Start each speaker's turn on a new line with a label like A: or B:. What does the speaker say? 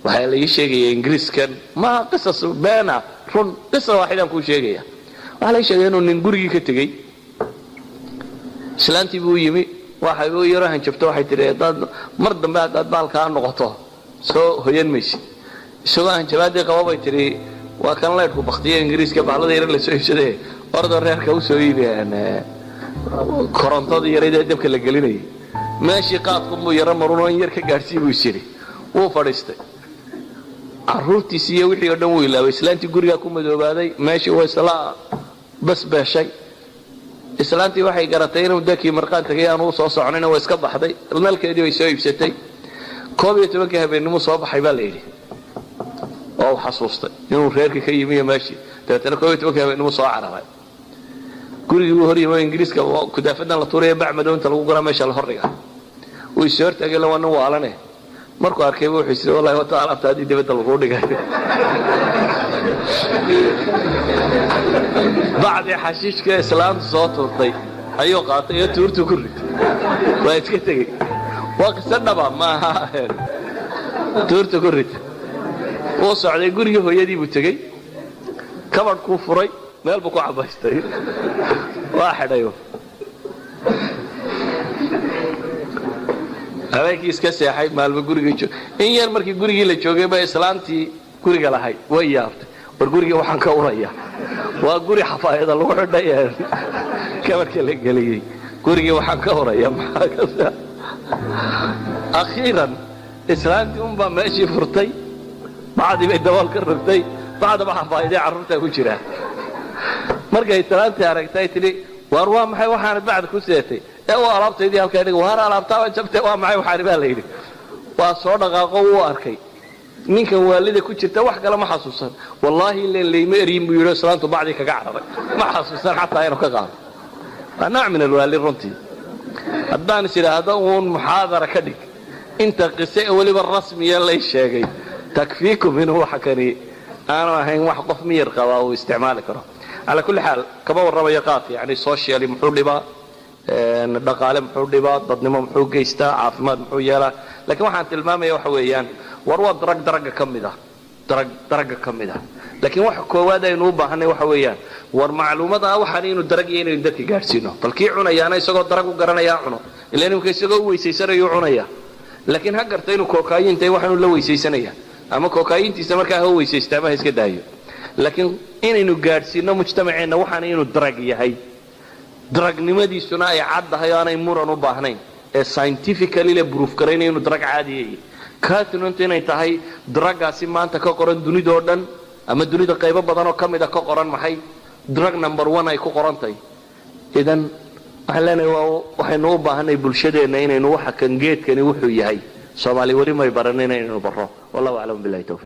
A: waxaa la ii sheegaya ingiriiskan ma qisas beena run qisa waaxidaan kuu sheegaya waxaa la ii sheegaya inuu nin gurigii ka tegey islaantii buu yimi waxay u yaro hanjabto waxay tidhi haddaad mar dambe haddaad baalkaa noqoto soo hoyan maysid isagoo hanjabaadii qaba bay tidhi waa kan leydhku baktiya ingiriiska bahlada yar la soo iibsadee ordoo reerka u soo iibiyaan korontadii yaradee dabka la gelinayay meeshii qaadkunbuu yaro marunoo in yar ka gaadhsii buu isyidhi wuu fadhiistay carruurtiisi iyo wixii oo dhan wuu ilaabay islaantii gurigaa ku madoobaaday meeshii waa isla basbeeshay islaantii waxay garatay inuu dakii marqaan tagay aanu soo soconayna waa iska baxday nalkeedii bay soo iibsatay 11 habeenimo soo baxay baa la yidhi oo xasuustay inuu reerkii ka yimi meeshii dabeetana 11 habeenimo soo cararay gurigii uu horiyay ingiriiska ku daafadan la tuuray bacmado inta lagu gora meesha la hordhiga uu soo tagay la wana waalane markuu arkay wuxuu isii wallahi wata alaabtaadii dibadda lagu dhigay بعد حشيش كإسلام صوتي أيوة قاطع تورتو كله ويتكتك وقصنا بقى ما تورتو كله وصع على جوري هو يدي بتجي كمان كوفري ما يلبقوا عباستي واحد أيوة هذاك يسكسي حي مال بجوري جو إن يرمر كي جوري اللي جوجي بإسلامتي جوري على هاي وياft برجوري وحن كوريا وجوري حفايد الله وحدايا كمان كله قليل جوري وحن كوريا أخيرا إسلامتي ماشي فرتي بعد ما الدوال كربتي بعد ما حفايدي عرفتها وجرا مرجع إسلامتي عرفتي تلي وأروى معي وحنا بعد كوسيتي waa alaabtaydii halka aniga waar alaabtaa jabtay waa maxay waxa riba leeyay waa soo dhaqaaqo uu arkay ninkan waalida ku jirta wax kale ma xasuusan wallahi leeyma erin buu yiri salaantu baadi kaga cararay ma xasuusan hatta inuu ka qaado ana min alwaalid runtii haddaan siraahdo uun muhaadara ka dhig inta qisay waliba rasmiya la sheegay takfiikum inuu waxa kani aanu ahayn wax qof miyir qaba oo isticmaali karo على كل حال كما ورما يقاف يعني سوشيالي محولبا dhaqaale muxuu dhibaa dadnimo muxuu geystaa caafimaad muxuu yeelaa laakiin waxaan tilmaamaya waxa weeyaan war waa daraga kamid ah laakiin waxa koowaad aynu u baahanay waxa weeyaan war macluumada waxaan inuu darag iyo inuu dadka gaarsiino balkii cunayaana isagoo darag u garanaya cuno ilaa inuu isagoo weesaysanayo cunaya laakiin ha gartay inuu kookayintay waxaanu la weesaysanaya ama kookayintiisa markaa ha weesaystaa ma iska daayo laakiin inaynu gaarsiino mujtamaceena waxaan inuu darag yahay dragnimadiisuna ay caddahay aanay muran u baahnayn ee scientifically la proof gareynay inuu drag caadi yahay kaasnunta inay tahay dragaasi maanta ka qoran dunida oo dhan ama dunida qaybo badan oo kamid ah ka qoran maxay drug number 1 ay ku qorantay idan waxaynu u baahanay bulshadeena inaynu waxa kan geedkani wuxuu yahay Soomaali wali may baranayna inuu baro wallahu a'lam billahi tawfiq